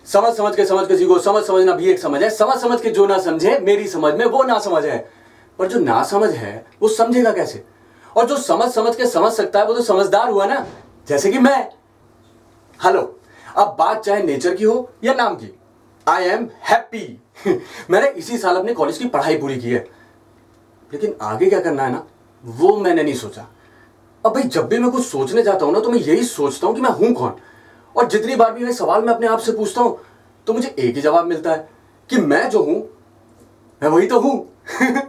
समझ समझ के सीखो, समझ समझना भी एक समझ है, समझ समझ के जो ना समझे मेरी समझ में वो ना समझ है। पर जो ना समझ है वो समझेगा कैसे? और जो समझ समझ के समझ सकता है वो तो समझदार हुआ ना, जैसे कि मैं। हेलो, अब बात चाहे नेचर की हो या नाम की, आई एम हैप्पी। मैंने इसी साल अपने कॉलेज की पढ़ाई पूरी की है, लेकिन आगे क्या करना है ना, वो मैंने नहीं सोचा। अब भाई जब भी मैं कुछ सोचने जाता हूं ना, तो मैं यही सोचता हूं कि मैं हूं कौन। और जितनी बार भी ये सवाल मैं अपने आप से पूछता हूं, तो मुझे एक ही जवाब मिलता है कि मैं जो हूं मैं वही तो हूं।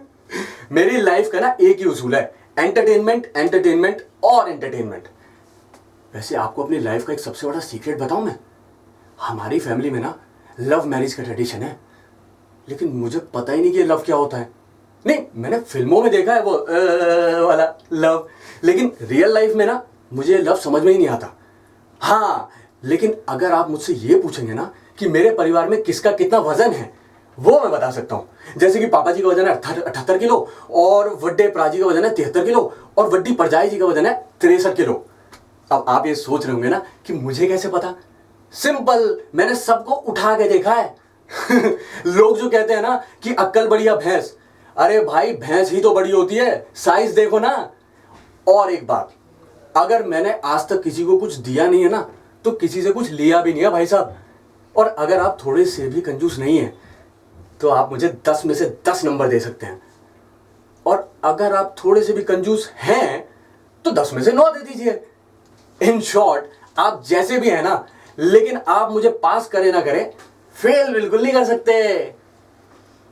मेरी लाइफ का ना एक ही उसूल है, एंटरटेनमेंट, एंटरटेनमेंट और एंटरटेनमेंट। वैसे आपको अपनी लाइफ का एक सबसे बड़ा सीक्रेट बताऊं मैं? हमारी फैमिली में ना लव मैरिज का ट्रेडिशन है, लेकिन मुझे पता ही नहीं कि लव क्या होता है। नहीं, मैंने फिल्मों में देखा है वो वाला लव, लेकिन रियल लाइफ में ना मुझे लव समझ में ही नहीं आता। हाँ, लेकिन अगर आप मुझसे ये पूछेंगे ना कि मेरे परिवार में किसका कितना वजन है, वो मैं बता सकता हूं। जैसे कि पापा जी का वजन है 78 किलो, और वड्डे प्राजी का वजन है 73 किलो, और वड्डी परजाई जी का वजन है 63 किलो। अब आप ये सोच रहे होंगे ना कि मुझे कैसे पता? सिंपल, मैंने सबको उठा के देखा है। लोग जो कहते हैं ना कि अक्ल बढ़िया भैंस, अरे भाई भैंस ही तो बड़ी होती है, साइज देखो ना। और एक बात, अगर मैंने आज तक किसी को कुछ दिया नहीं है ना, तो किसी से कुछ लिया भी नहीं है भाई साहब। और अगर आप थोड़े से भी कंजूस नहीं है, तो आप मुझे 10 में से 10 नंबर दे सकते हैं। और अगर आप थोड़े से भी कंजूस हैं, तो 10 में से 9 दे दीजिए। इन शॉर्ट, आप जैसे भी हैं ना, लेकिन आप मुझे पास करे ना करें, फेल बिल्कुल नहीं कर सकते।